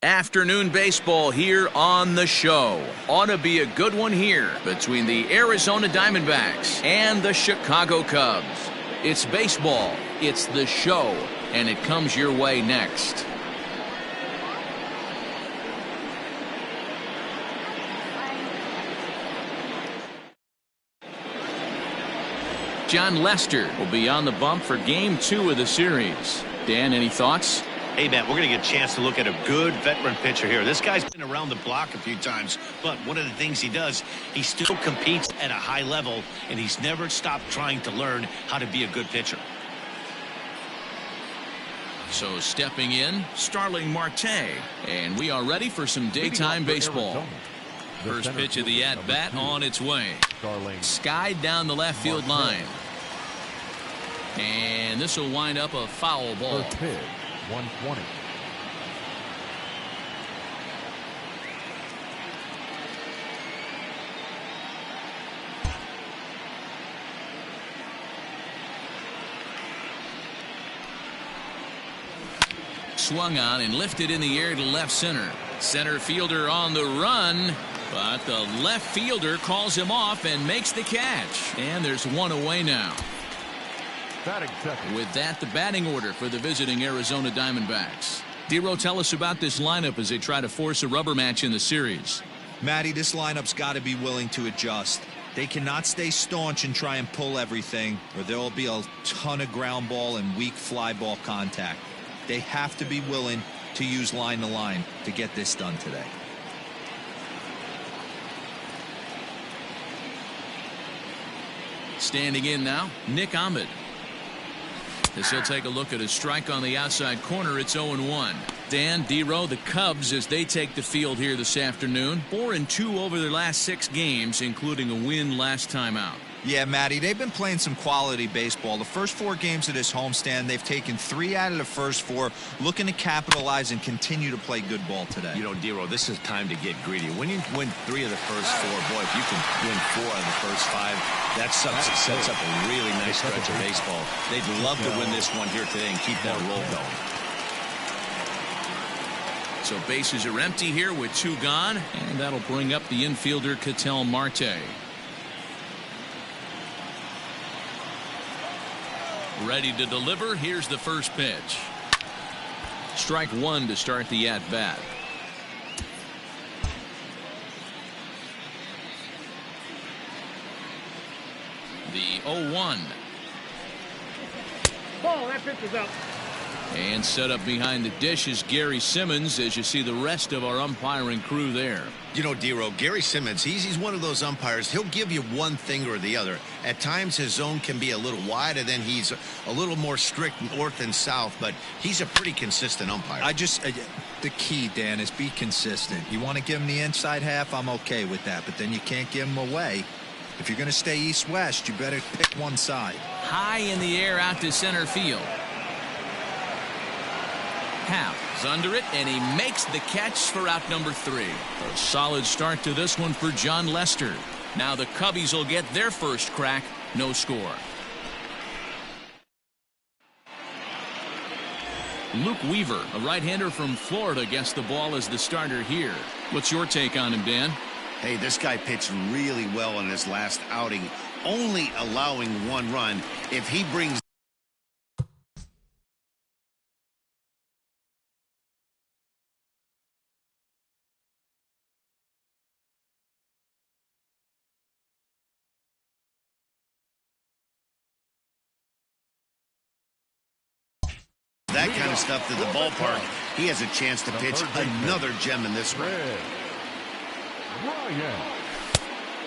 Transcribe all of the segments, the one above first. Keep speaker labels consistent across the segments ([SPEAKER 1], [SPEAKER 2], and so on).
[SPEAKER 1] Afternoon baseball here on the show. Ought to be a good one here between the Arizona Diamondbacks and the Chicago Cubs. It's baseball, it's the show, and it comes your way next. John Lester will be on the bump for Game 2 of the series. Dan, any thoughts?
[SPEAKER 2] Hey, Matt, we're going to get a chance to look at a good veteran pitcher here. This guy's been around the block a few times, but one of the things he does, he still competes at a high level, and he's never stopped trying to learn how to be a good pitcher.
[SPEAKER 1] So stepping in, Starling Marte, and we are ready for some daytime baseball. First pitch of the at-bat on its way. Skied down the left field line. And this will wind up a foul ball.
[SPEAKER 3] First pitch, 120.
[SPEAKER 1] Swung on and lifted in the air to left center. Center fielder on the run, but the left fielder calls him off and makes the catch. And there's one away now. With that, the batting order for the visiting Arizona Diamondbacks. Dero, tell us about this lineup as they try to force a rubber match in the series.
[SPEAKER 4] Matty, this lineup's got to be willing to adjust. They cannot stay staunch and try and pull everything, or there will be a ton of ground ball and weak fly ball contact. They have to be willing to use line to line to get this done today.
[SPEAKER 1] Standing in now, Nick Ahmed. As he'll take a look at a strike on the outside corner, it's 0-1. Dan, Dero, the Cubs, as they take the field here this afternoon, 4-2 over their last 6 games, including a win last time out.
[SPEAKER 4] Yeah, Matty, they've been playing some quality baseball. The first 4 games of this homestand, they've taken 3 out of the first 4, looking to capitalize and continue to play good ball today.
[SPEAKER 2] You know, Dero, this is time to get greedy. When you win 3 of the first 4, boy, if you can win 4 out of the first 5, that sets up a really nice stretch of baseball. They'd love to win this one here today and keep that roll going.
[SPEAKER 1] So bases are empty here with 2 gone, and that'll bring up the infielder Ketel Marte. Ready to deliver. Here's the first pitch. Strike 1 to start the at-bat. The 0-1.
[SPEAKER 5] Ball, that pitch is out.
[SPEAKER 1] And set up behind the dish is Gary Simmons, as you see the rest of our umpiring crew there.
[SPEAKER 2] You know, Dero, Gary Simmons, he's one of those umpires. He'll give you one thing or the other. At times his zone can be a little wide, and then he's a little more strict north and south, but he's a pretty consistent umpire.
[SPEAKER 4] The key, Dan, is be consistent. You want to give him the inside half, I'm okay with that, but then you can't give him away. If you're going to stay east-west, you better pick one side.
[SPEAKER 1] High in the air out to center field. Happ is under it, and he makes the catch for out number 3. A solid start to this one for John Lester. Now the Cubbies will get their first crack. No score. Luke Weaver, a right-hander from Florida, gets the ball as the starter here. What's your take on him, Dan?
[SPEAKER 2] Hey, this guy pitched really well in his last outing, only allowing 1 run. If he brings that kind of stuff to the ballpark, he has a chance to pitch another gem in this one.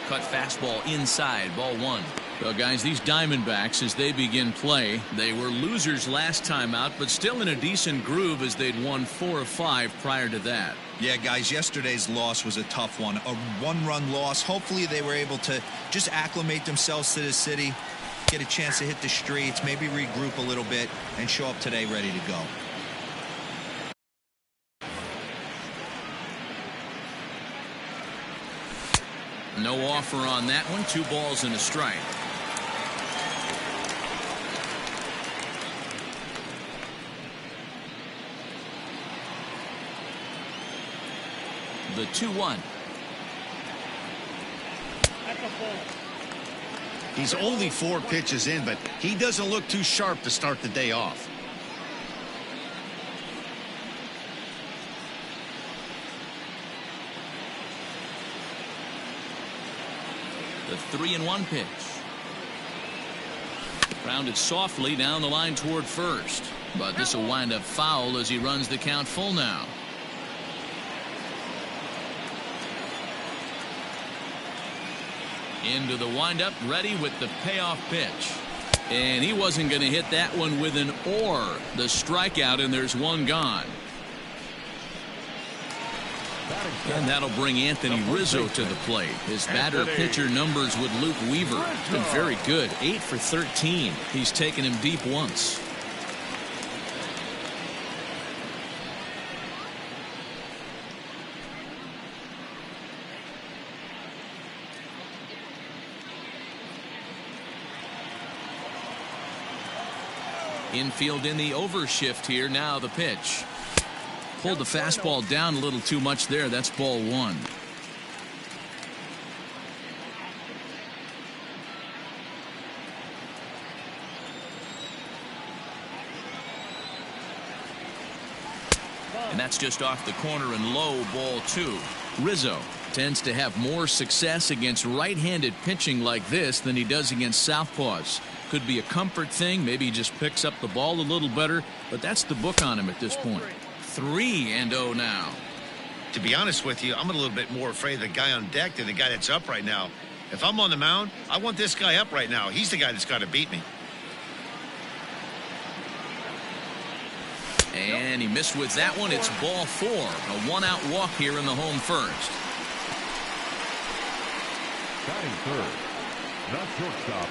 [SPEAKER 1] Cut fastball inside, ball 1. Well, guys, these Diamondbacks, as they begin play, they were losers last time out, but still in a decent groove as they'd won 4 of 5 prior to that.
[SPEAKER 4] Yeah, guys, yesterday's loss was a tough one. A 1-run loss. Hopefully they were able to just acclimate themselves to the city, get a chance to hit the streets, maybe regroup a little bit, and show up today ready to go.
[SPEAKER 1] No offer on that one. 2 balls and a strike. the 2-1.
[SPEAKER 2] He's only 4 pitches in, but he doesn't look too sharp to start the day off.
[SPEAKER 1] The 3-1 pitch. Grounded softly down the line toward first. But this will wind up foul as he runs the count full now. Into the windup, ready with the payoff pitch. And he wasn't going to hit that one with an or. The strikeout, and there's one gone. And that'll bring Anthony Rizzo to the plate. His batter-pitcher numbers with Luke Weaver have been very good. 8 for 13. He's taken him deep once. Infield in the overshift here. Now the pitch. Pulled the fastball down a little too much there. That's ball 1. And that's just off the corner and low, ball 2. Rizzo tends to have more success against right-handed pitching like this than he does against southpaws. Could be a comfort thing. Maybe he just picks up the ball a little better, but that's the book on him at this point. 3-0 now.
[SPEAKER 2] To be honest with you, I'm a little bit more afraid of the guy on deck than the guy that's up right now. If I'm on the mound, I want this guy up right now. He's the guy that's got to beat me.
[SPEAKER 1] And he missed with that one. It's ball 4. A 1-out walk here in the home first.
[SPEAKER 3] Batting third, the shortstop,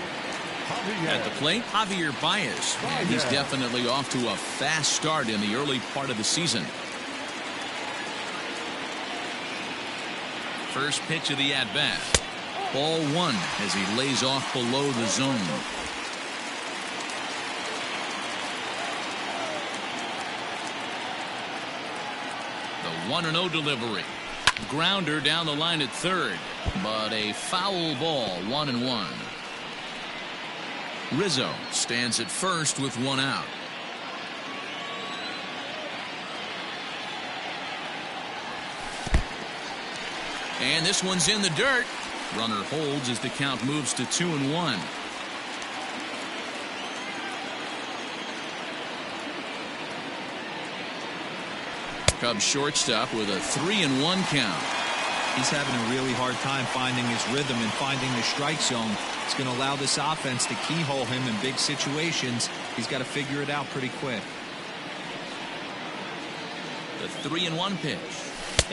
[SPEAKER 1] at the plate, Javier Baez. And he's definitely off to a fast start in the early part of the season. First pitch of the at-bat. Ball 1 as he lays off below the zone. The 1-0 delivery. Grounder down the line at third, but a foul ball. 1-1. Rizzo stands at first with 1 out. And this one's in the dirt. Runner holds as the count moves to 2-1. Cubs shortstop with a 3-1 count.
[SPEAKER 4] He's having a really hard time finding his rhythm and finding the strike zone. It's going to allow this offense to keyhole him in big situations. He's got to figure it out pretty quick.
[SPEAKER 1] The 3-1 pitch.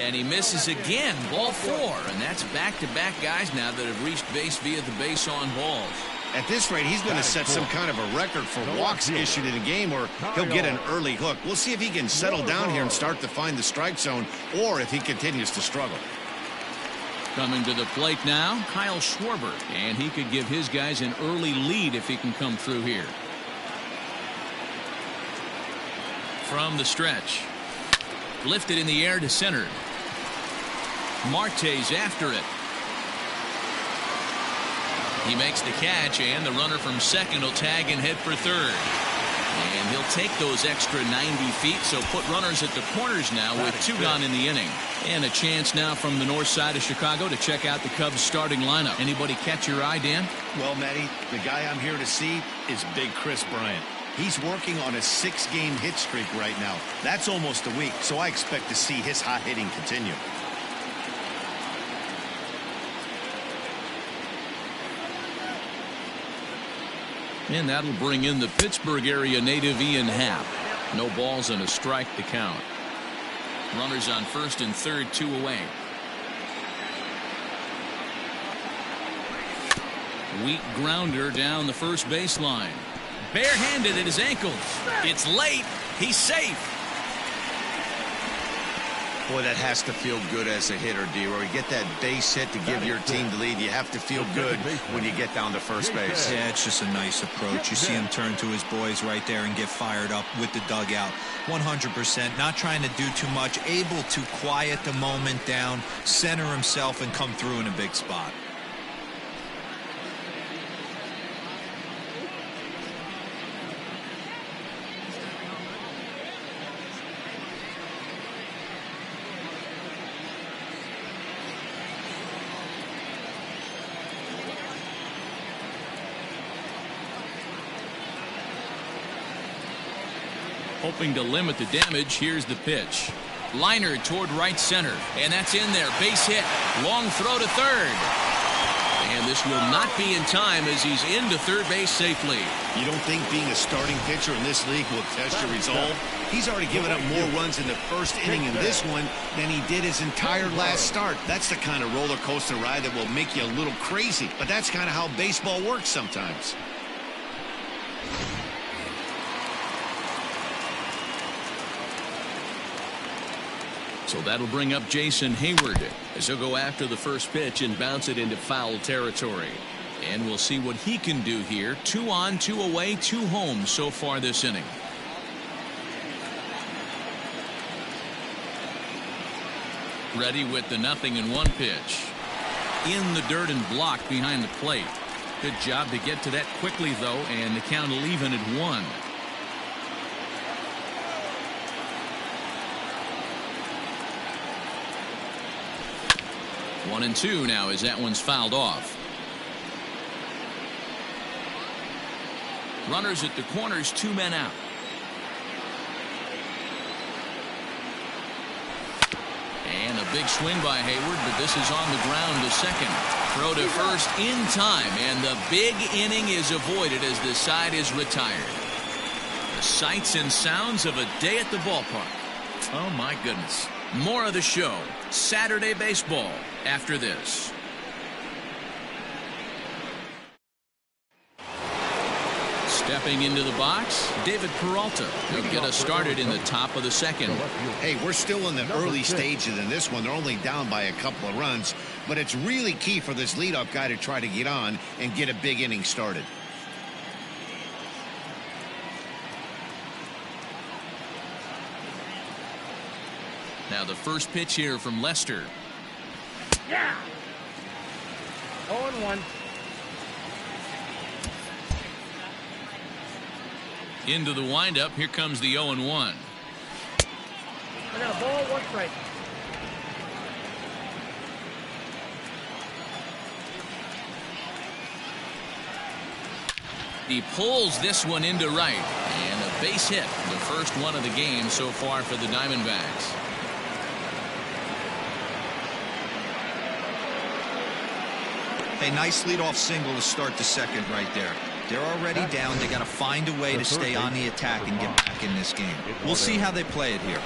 [SPEAKER 1] And he misses again. Ball 4. And that's back-to-back guys now that have reached base via the base on balls.
[SPEAKER 2] At this rate, he's going to set some kind of a record for walks issued in a game, or he'll get an early hook. We'll see if he can settle down here and start to find the strike zone, or if he continues to struggle.
[SPEAKER 1] Coming to the plate now, Kyle Schwarber. And he could give his guys an early lead if he can come through here. From the stretch. Lifted in the air to center. Marte's after it. He makes the catch, and the runner from second will tag and head for third. And he'll take those extra 90 feet, so put runners at the corners now with 2 gone in the inning. And a chance now from the north side of Chicago to check out the Cubs starting lineup. Anybody catch your eye, Dan?
[SPEAKER 2] Well, Matty, the guy I'm here to see is Big Chris Bryant. He's working on a 6-game hit streak right now. That's almost a week, so I expect to see his hot hitting continue.
[SPEAKER 1] And that'll bring in the Pittsburgh area native Ian Happ. No balls and a strike to count. Runners on first and third, 2 away. Weak grounder down the first baseline. Barehanded at his ankles. It's late. He's safe.
[SPEAKER 2] Boy, that has to feel good as a hitter, D-Roy. You get that base hit to give your team the lead. You have to feel good when you get down to first base.
[SPEAKER 4] Yeah, it's just a nice approach. You see him turn to his boys right there and get fired up with the dugout. 100%, not trying to do too much, able to quiet the moment down, center himself, and come through in a big spot.
[SPEAKER 1] Hoping to limit the damage, here's the pitch. Liner toward right center, and that's in there. Base hit. Long throw to third. And this will not be in time as he's into third base safely.
[SPEAKER 2] You don't think being a starting pitcher in this league will test your resolve? He's already given up more runs in the first inning in this one than he did his entire last start. That's the kind of roller coaster ride that will make you a little crazy. But that's kind of how baseball works sometimes.
[SPEAKER 1] So that'll bring up Jason Hayward as he'll go after the first pitch and bounce it into foul territory. And we'll see what he can do here. 2 on, 2 away, 2 home so far this inning. Ready with the 0-1 pitch. In the dirt and blocked behind the plate. Good job to get to that quickly, though, and the count will even at 1. 1-2 now as that one's fouled off. Runners at the corners, 2 men out. And a big swing by Hayward, but this is on the ground to second. Throw to first in time, and the big inning is avoided as the side is retired. The sights and sounds of a day at the ballpark. Oh my goodness. More of the show, Saturday Baseball, after this. Stepping into the box, David Peralta. He'll get us started in the top of the second.
[SPEAKER 2] Hey, we're still in the early stages in this one. They're only down by a couple of runs, but it's really key for this leadoff guy to try to get on and get a big inning started.
[SPEAKER 1] Now the first pitch here from Lester.
[SPEAKER 5] Yeah. 0-1.
[SPEAKER 1] Into the windup. Here comes the 0-1.
[SPEAKER 5] I got a ball, 1 strike.
[SPEAKER 1] He pulls this one into right, and a base hit, the first one of the game so far for the Diamondbacks.
[SPEAKER 4] A nice leadoff single to start the second right there. They're already down. They got to find a way to stay on the attack and get back in this game. We'll see how they play it here.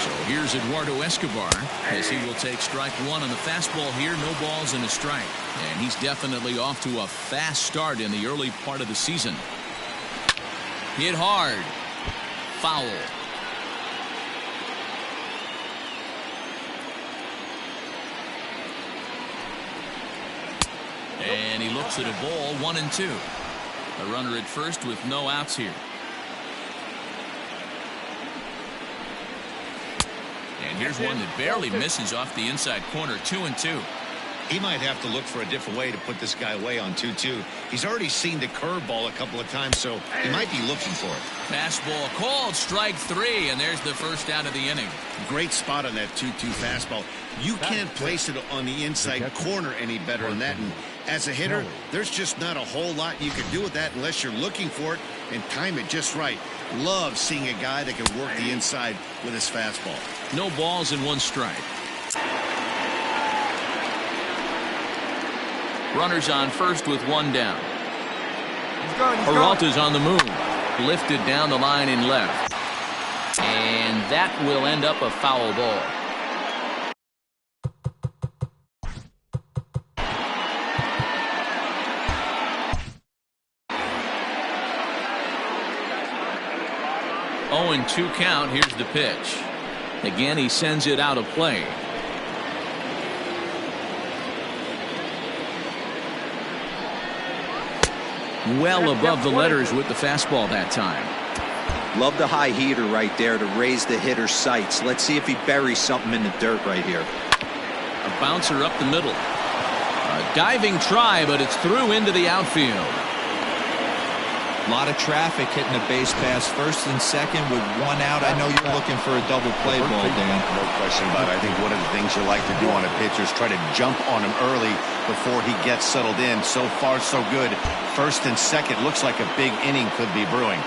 [SPEAKER 1] So here's Eduardo Escobar as he will take strike 1 on the fastball here. No balls and a strike. And he's definitely off to a fast start in the early part of the season. Hit hard. Foul. And he looks at a ball, 1-2. A runner at first with no outs here. And here's one that barely misses off the inside corner, 2-2.
[SPEAKER 2] He might have to look for a different way to put this guy away on 2-2. He's already seen the curveball a couple of times, so he might be looking for it.
[SPEAKER 1] Fastball called, strike 3, and there's the first out of the inning.
[SPEAKER 2] Great spot on that 2-2 fastball. You can't place it on the inside corner any better than that. And as a hitter, there's just not a whole lot you can do with that unless you're looking for it and time it just right. Love seeing a guy that can work the inside with his fastball.
[SPEAKER 1] No balls and 1 strike. Runners on first with 1 down. Peralta's on the move. Lifted down the line in left. And that will end up a foul ball. 0-2 count. Here's the pitch. Again, he sends it out of play. Well above the letters with the fastball that time.
[SPEAKER 4] Love the high heater right there to raise the hitter's sights. Let's see if he buries something in the dirt right here.
[SPEAKER 1] A bouncer up the middle. A diving try, but it's through into the outfield.
[SPEAKER 4] A lot of traffic hitting the base pass first and second with one out. I know you're looking for a double play ball, Dan.
[SPEAKER 2] No question about it. I think one of the things you like to do on a pitcher is try to jump on him early before he gets settled in. So far, so good. First and second looks like a big inning could be brewing.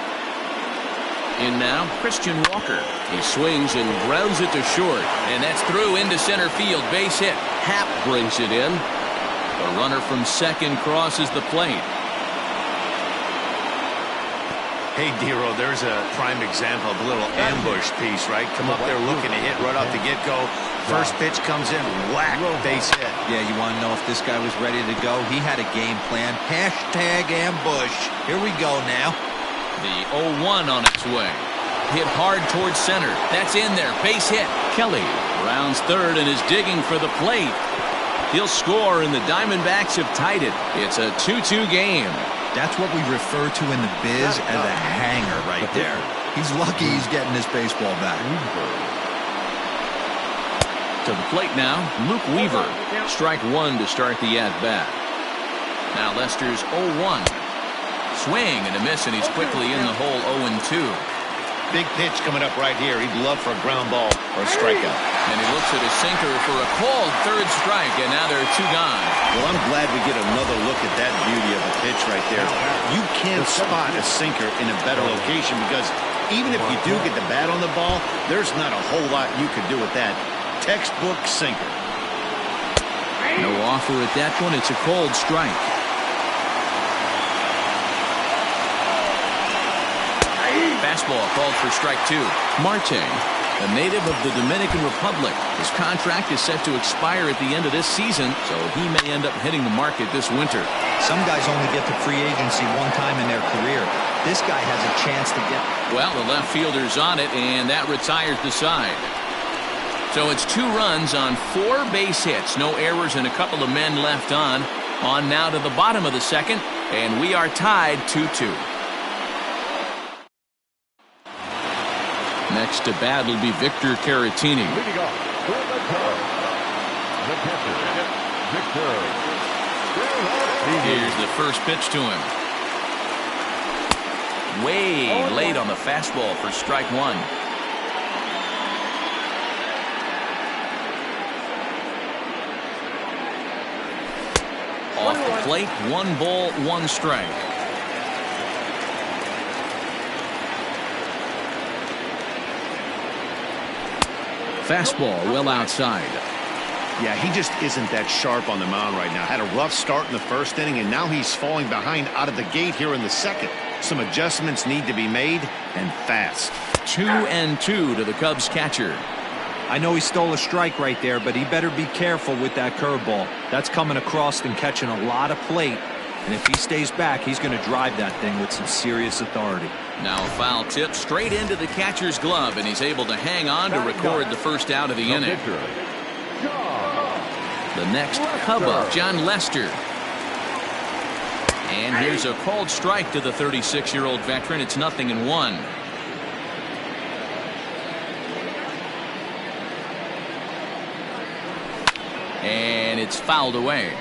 [SPEAKER 1] In now, Christian Walker. He swings and grounds it to short, and that's through into center field. Base hit. Happ brings it in. The runner from second crosses the plate.
[SPEAKER 2] Hey, Dero, there's a prime example of a little ambush piece, right? Come up there looking to hit right off the get-go. First pitch comes in, whack, base hit.
[SPEAKER 4] Yeah, you want to know if this guy was ready to go? He had a game plan. Hashtag ambush. Here we go now.
[SPEAKER 1] The 0-1 on its way. Hit hard towards center. That's in there. Base hit. Kelly rounds third and is digging for the plate. He'll score, and the Diamondbacks have tied it. It's a 2-2 game.
[SPEAKER 4] That's what we refer to in the biz as a hanger right there. He's lucky he's getting this baseball back.
[SPEAKER 1] To the plate now, Luke Weaver. Strike one to start the at-bat. Now Lester's 0-1. Swing and a miss, and he's quickly in the hole 0-2.
[SPEAKER 2] Big pitch coming up right here. He'd love for a ground ball or a strikeout.
[SPEAKER 1] And he looks at a sinker for a called third strike, and now there are two gone.
[SPEAKER 2] Well, I'm glad we get another look at that beauty of a pitch right there. You can't spot a sinker in a better location because even if you do get the bat on the ball, there's not a whole lot you could do with that. Textbook sinker.
[SPEAKER 1] No offer at that one. It's a cold strike. Fastball called for strike two. Marte, a native of the Dominican Republic. His contract is set to expire at the end of this season, so he may end up hitting the market this winter.
[SPEAKER 4] Some guys only get to free agency one time in their career. This guy has a chance to get...
[SPEAKER 1] Well, the left fielder's on it, and that retires the side. So it's 2 runs on 4 base hits. No errors and a couple of men left on. On now to the bottom of the second, and we are tied 2-2. Next to bat will be Victor Caratini.
[SPEAKER 3] Leading off for the Cubs, the catcher, Victor.
[SPEAKER 1] Here's the first pitch to him. Way late on the fastball for strike one. Off the plate, 1 ball, 1 strike. Fastball well outside.
[SPEAKER 2] Yeah, he just isn't that sharp on the mound right now. Had a rough start in the first inning, and now he's falling behind out of the gate here in the second. Some adjustments need to be made, and fast.
[SPEAKER 1] 2-2 to the Cubs catcher.
[SPEAKER 4] I know he stole a strike right there, but he better be careful with that curveball. That's coming across and catching a lot of plate. And if he stays back, he's going to drive that thing with some serious authority.
[SPEAKER 1] Now a foul tip straight into the catcher's glove, and he's able to hang on to record the first out of the inning. The next Cub up, John Lester. And here's a called strike to the 36-year-old veteran. It's 0-1. And it's fouled away.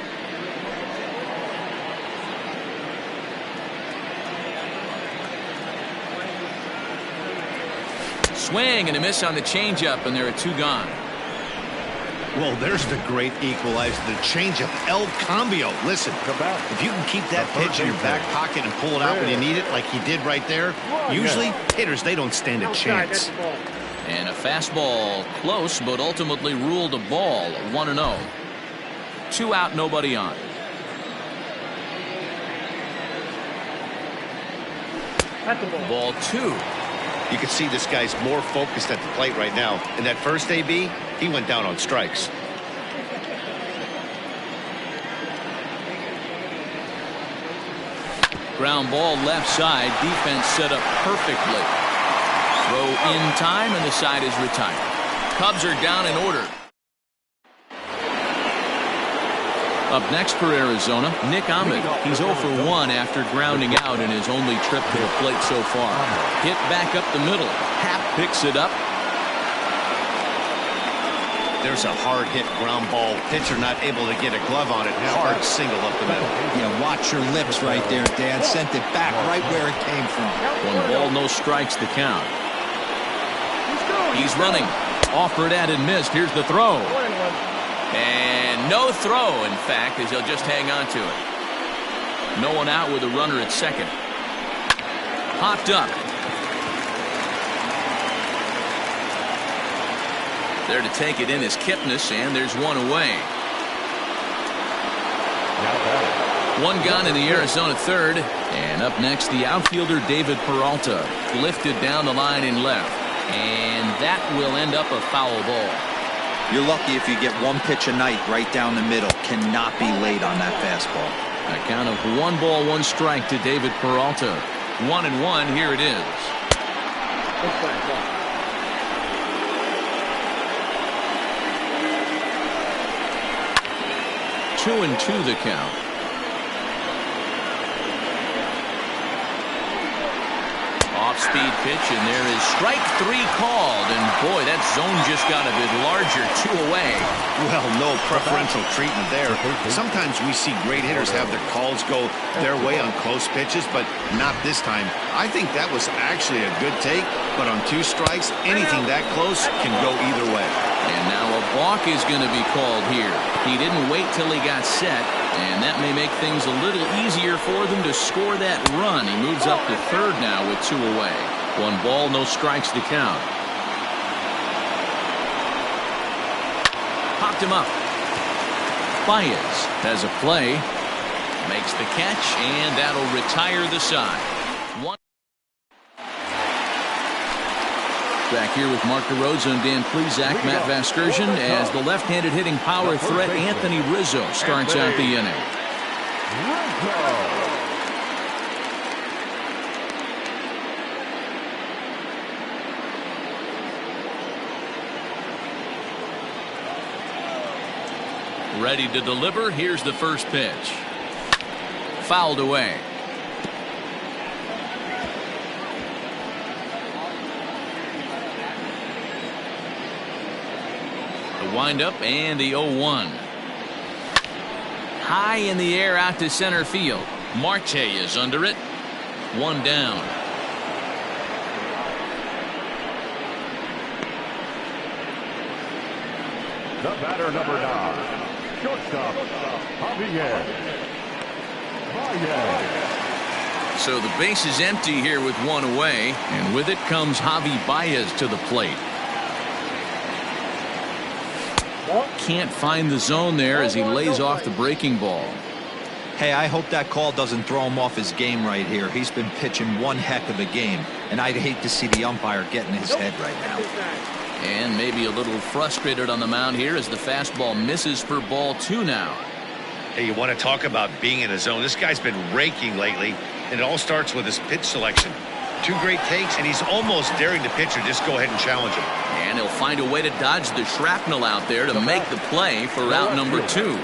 [SPEAKER 1] Swing and a miss on the changeup, and there are 2 gone.
[SPEAKER 2] Well, there's the great equalizer, the changeup, El Cambio. Listen, if you can keep that pitch in your back pocket and pull it out when you need it, like he did right there, usually hitters, they don't stand a chance.
[SPEAKER 1] And a fastball close, but ultimately ruled a ball, 1-0. 2 out, nobody on. Ball 2.
[SPEAKER 2] You can see this guy's more focused at the plate right now. In that first AB, he went down on strikes.
[SPEAKER 1] Ground ball left side. Defense set up perfectly. Throw in time, and the side is retired. Cubs are down in order. Up next for Arizona, Nick Ahmed. He's 0 for 1 after grounding out in his only trip to the plate so far. Hit back up the middle. Happ picks it up.
[SPEAKER 2] There's a hard hit ground ball. Pitcher not able to get a glove on it. Hard single up the middle.
[SPEAKER 4] Yeah, watch your lips right there, Dan. Sent it back right where it came from.
[SPEAKER 1] 1 ball, no strikes, the count. He's running. Offered at and missed. Here's the throw. And no throw, in fact, as he'll just hang on to it. No one out with a runner at second. Hopped up. There to take it in is Kipnis, and there's 1 away. 1 gone in the Arizona third. And up next, the outfielder David Peralta. Lifted down the line in left. And that will end up a foul ball.
[SPEAKER 4] You're lucky if you get 1 pitch a night right down the middle. Cannot be late on that fastball.
[SPEAKER 1] A count of 1 ball, 1 strike to David Peralta. 1-1. Here it is. 2-2 the count. Off-speed pitch, and there is strike 3 called. And boy, that zone just got a bit larger. 2 away.
[SPEAKER 2] Well, no preferential treatment there. Sometimes we see great hitters have their calls go their way on close pitches, but not this time. I think that was actually a good take, but on 2 strikes, anything that close can go either way.
[SPEAKER 1] And now a balk is going to be called here. He didn't wait till he got set, and that may make things a little easier for them to score that run. He moves up to third now with 2 away. 1 ball, no strikes to count. Popped him up. Baez has a play. Makes the catch, and that'll retire the side. Back here with Mark DeRosa and Dan Plesac, Matt Vasgersian, as the left-handed hitting power threat Anthony Rizzo starts out the inning. Ready to deliver. Here's the first pitch. Fouled away. Wind up and the 0-1. High in the air out to center field. Marte is under it. 1 down.
[SPEAKER 3] The batter, number 9, shortstop, Javier Baez.
[SPEAKER 1] So the base is empty here with 1 away, and with it comes Javi Baez to the plate. Can't find the zone there as he lays off the breaking ball.
[SPEAKER 4] Hey, I hope that call doesn't throw him off his game right here. He's been pitching 1 heck of a game, and I'd hate to see the umpire get in his head right now.
[SPEAKER 1] And maybe a little frustrated on the mound here as the fastball misses for ball 2 now.
[SPEAKER 2] Hey, you want to talk about being in a zone? This guy's been raking lately, and it all starts with his pitch selection. 2 great takes, and he's almost daring the pitcher just go ahead and challenge him.
[SPEAKER 1] And he'll find a way to dodge the shrapnel out there to make the play for out number 2.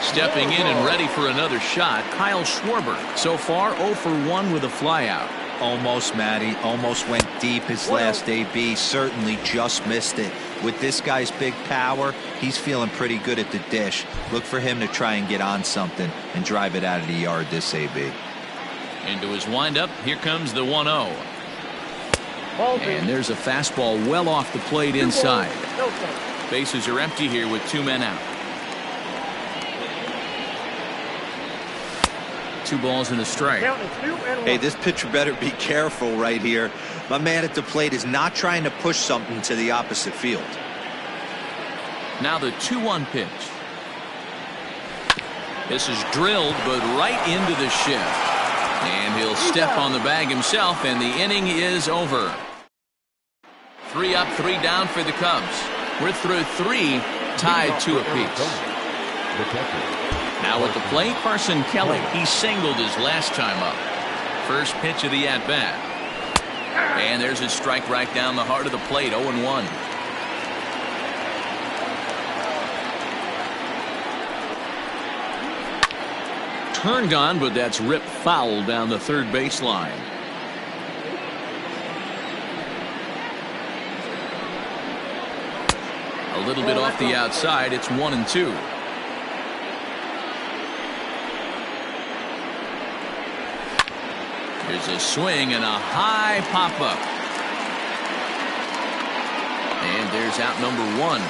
[SPEAKER 1] Stepping in and ready for another shot, Kyle Schwarber. So far 0 for 1 with a flyout.
[SPEAKER 4] Almost, Matty. Almost went deep his last AB. Certainly just missed it. With this guy's big power, he's feeling pretty good at the dish. Look for him to try and get on something and drive it out of the yard this AB.
[SPEAKER 1] Into his windup, here comes the 1-0. And there's a fastball well off the plate inside. Bases are empty here with 2 men out. 2 balls and a strike.
[SPEAKER 4] Hey, this pitcher better be careful right here. My man at the plate is not trying to push something to the opposite field.
[SPEAKER 1] Now the 2-1 pitch. This is drilled, but right into the shift. And he'll step on the bag himself, and the inning is over. 3 up, 3 down for the Cubs. We're through 3, tied 2 apiece. Now at the plate, Carson Kelly. He singled his last time up. First pitch of the at-bat. And there's his strike right down the heart of the plate. 0-1. Turned on, but that's ripped foul down the third baseline. A little bit off the outside. It's 1-2. Here's a swing and a high pop up. And there's out number 1.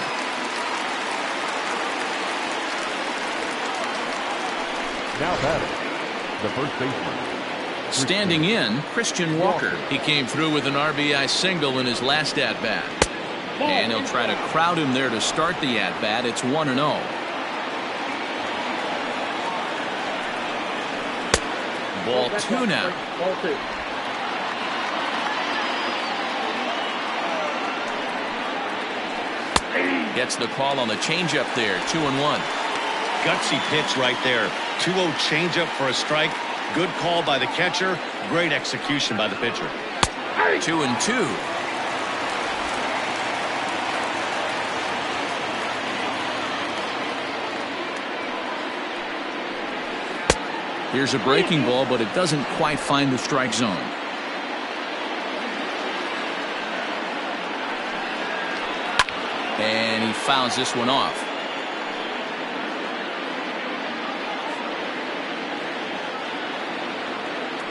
[SPEAKER 3] Now batting, the first baseman.
[SPEAKER 1] Standing in, Christian Walker. He came through with an RBI single in his last at-bat. And he'll try to crowd him there to start the at-bat. It's 1-0. Ball 2 now.
[SPEAKER 5] Ball 2.
[SPEAKER 1] Gets the call on the changeup there. 2-1.
[SPEAKER 2] Gutsy pitch right there. 2-0 changeup for a strike. Good call by the catcher. Great execution by the pitcher.
[SPEAKER 1] 2-2. Here's a breaking ball, but it doesn't quite find the strike zone. And he fouls this one off.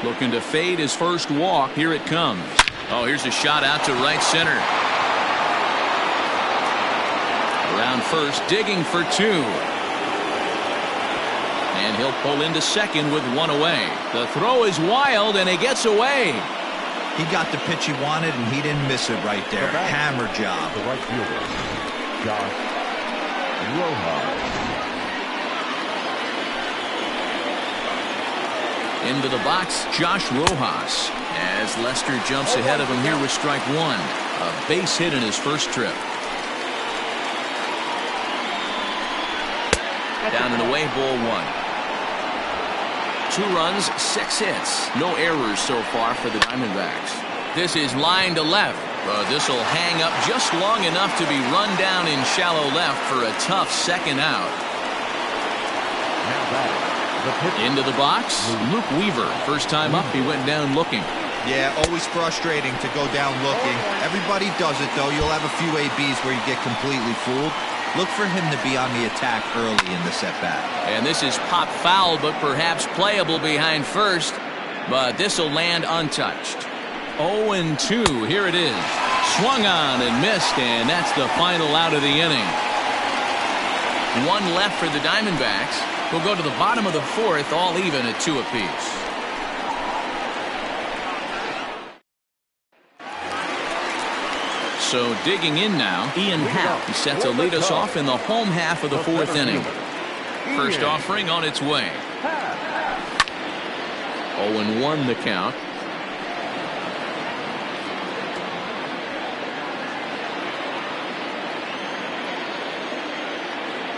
[SPEAKER 1] Looking to fade his first walk. Here it comes. Oh, here's a shot out to right center. Around first, digging for 2. And he'll pull into second with 1 away. The throw is wild, and it gets away.
[SPEAKER 4] He got the pitch he wanted, and he didn't miss it right there. Hammer job.
[SPEAKER 3] The right fielder, Josh Rojas.
[SPEAKER 1] Into the box, Josh Rojas. As Lester jumps ahead of him here with strike 1. A base hit in his first trip. Down and away, ball 1. 2 runs, 6 hits. No errors so far for the Diamondbacks. This is line to left. This will hang up just long enough to be run down in shallow left for a tough second out.
[SPEAKER 3] Now batting, the pitcher.
[SPEAKER 1] Into the box, Luke Weaver. First time up, he went down looking.
[SPEAKER 4] Yeah, always frustrating to go down looking. Everybody does it, though. You'll have a few ABs where you get completely fooled. Look for him to be on the attack early in the at-bat.
[SPEAKER 1] And this is pop foul, but perhaps playable behind first. But this will land untouched. 0-2. Here it is. Swung on and missed, and that's the final out of the inning. 1 left for the Diamondbacks. We'll go to the bottom of the 4th, all even at 2 apiece. So digging in now, Ian Happ. He's set to lead us off in the home half of the 4th inning. First offering on its way. 0-1 the count.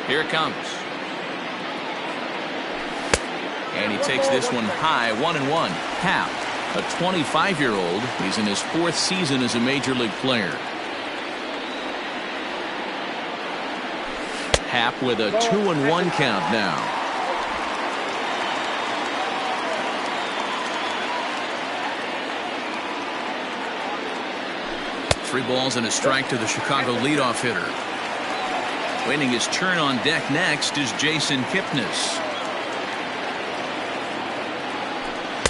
[SPEAKER 1] Here it comes. And he takes this one high. 1-1. Happ, a 25-year-old. He's in his 4th season as a major league player. Happ with a 2-1 count now. Three balls and a strike to the Chicago leadoff hitter. Waiting his turn on deck next is Jason Kipnis.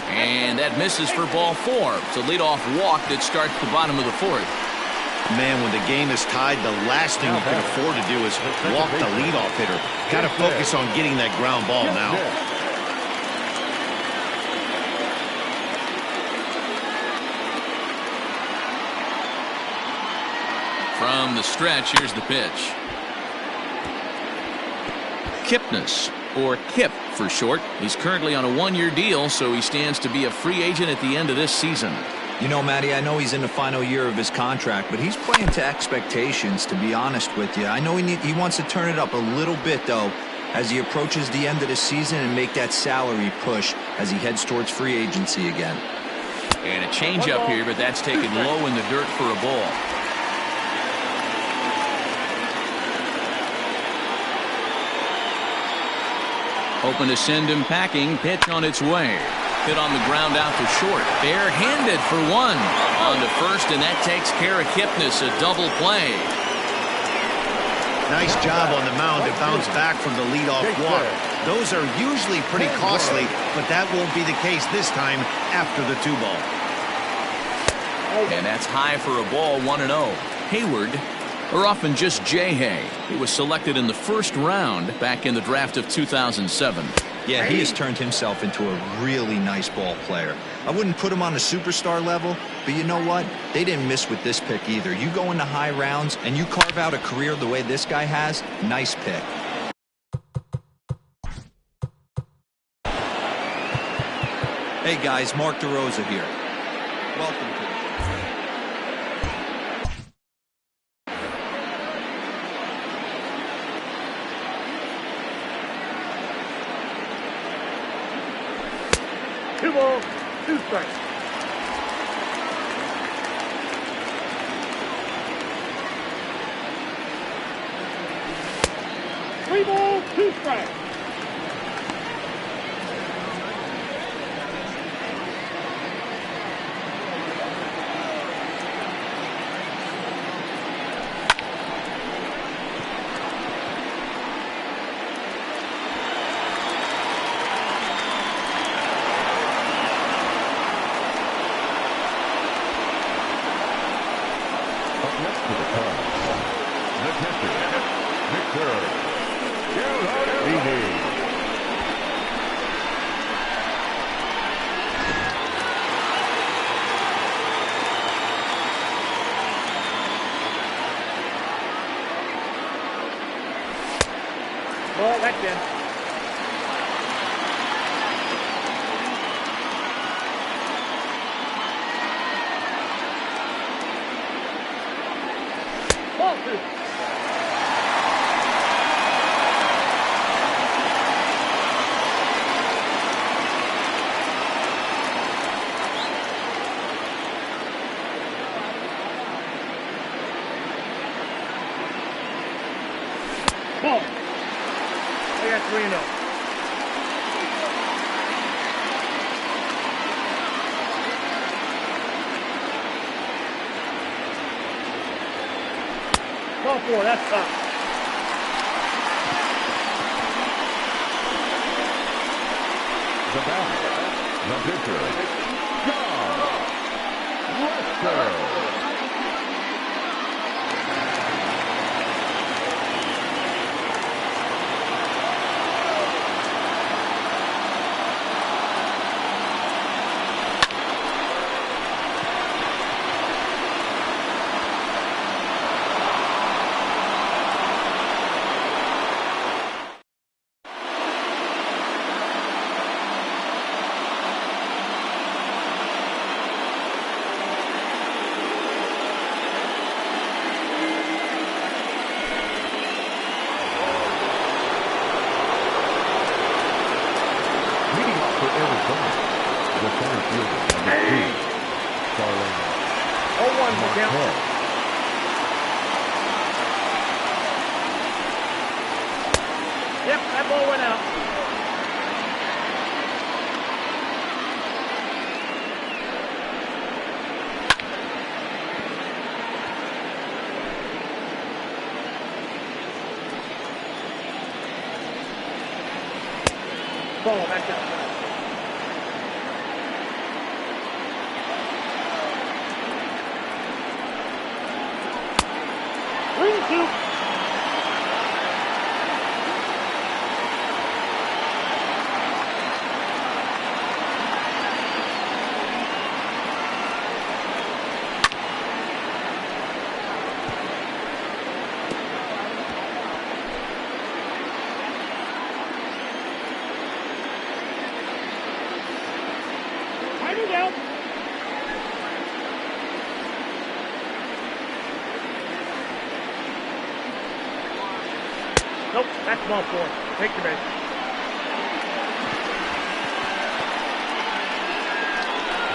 [SPEAKER 1] And that misses for ball 4. It's a leadoff walk that starts the bottom of the 4th.
[SPEAKER 2] Man, when the game is tied, the last thing you can afford to do is walk the leadoff hitter. Got to focus on getting that ground ball now.
[SPEAKER 1] From the stretch, here's the pitch. Kipnis, or Kip for short. He's currently on a 1-year deal, so he stands to be a free agent at the end of this season.
[SPEAKER 4] You know, Matty, I know he's in the final year of his contract, but he's playing to expectations, to be honest with you. I know he wants to turn it up a little bit, though, as he approaches the end of the season and make that salary push as he heads towards free agency again.
[SPEAKER 1] And a changeup here, but that's taken low in the dirt for a ball. Hoping to send him packing. Pitch on its way. Hit on the ground out to short. Barehanded for one. On to first, and that takes care of Kipnis. A double play.
[SPEAKER 2] Nice job on the mound to bounce back from the leadoff walk. Those are usually pretty costly, but that won't be the case this time after the 2-ball.
[SPEAKER 1] And that's high for a ball, 1-0. Hayward, or often just J-Hay. He was selected in the first round back in the draft of 2007.
[SPEAKER 4] Yeah, he has turned himself into a really nice ball player. I wouldn't put him on a superstar level, but you know what? They didn't miss with this pick either. You go into high rounds and you carve out a career the way this guy has, nice pick. Hey guys, Mark DeRosa here. Welcome to the
[SPEAKER 5] Two balls, 2 strikes. Three balls, 2 strikes. Well, that's in. Ball 2. Ball. I got 3-0. Ball 4, that's tough.
[SPEAKER 3] The batter, the pitcher, John Lester. The center fielder, number 2, Starling.
[SPEAKER 5] 0-1 will count. Yep, that ball went out. Ball back out. Nope, that's ball 4. Take the base.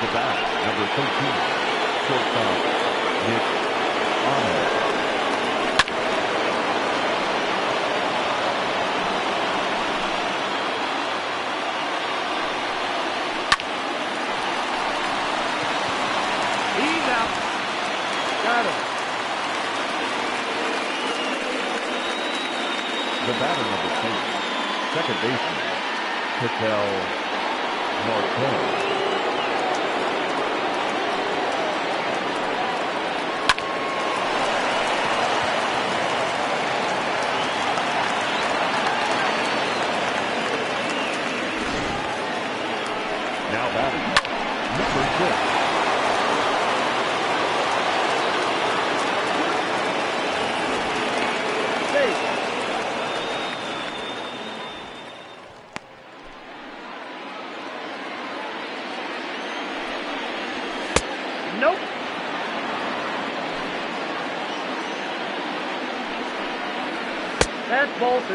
[SPEAKER 3] The bat, number 13, shortstop, Nick Ahmed.
[SPEAKER 5] He's out. Got him.
[SPEAKER 3] The batter, number 2, second baseman, Patel Marquez. Now batting, number 6.
[SPEAKER 5] Nope. That's ball 2.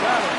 [SPEAKER 5] Got him.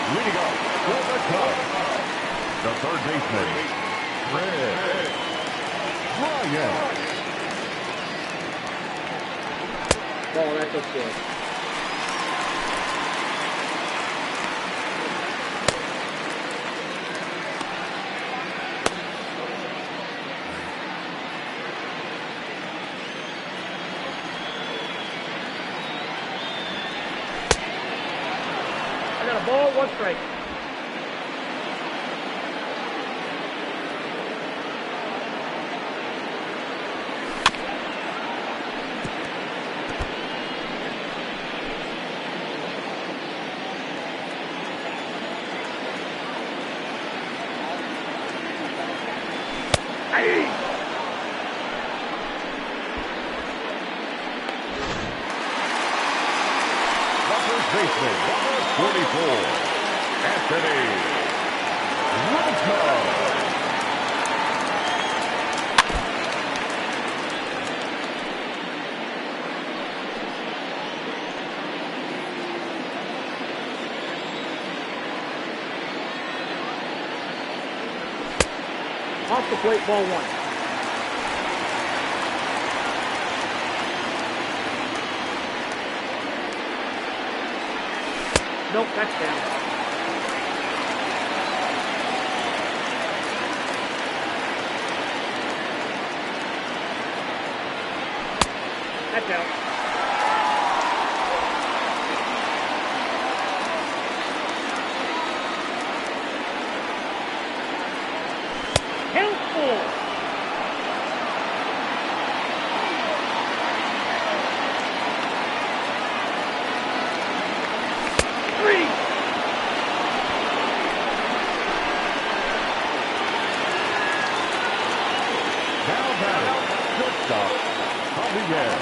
[SPEAKER 3] Leading up for the Cubs, the third baseman, Fred Bryant.
[SPEAKER 5] Ball, that looks good. I got a ball, 1 strike.
[SPEAKER 3] The first baseman, number 44, Anthony Rizzo.
[SPEAKER 5] Off the plate, ball 1. Nope, that's down. That's out. Count 4.
[SPEAKER 3] Now batting, shortstop, Javier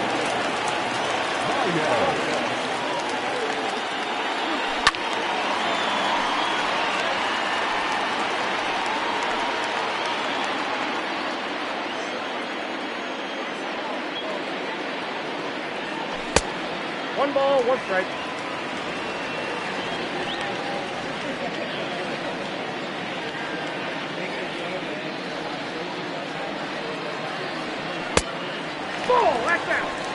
[SPEAKER 3] Baez.
[SPEAKER 5] 1 ball, 1 strike. Ball, that's out.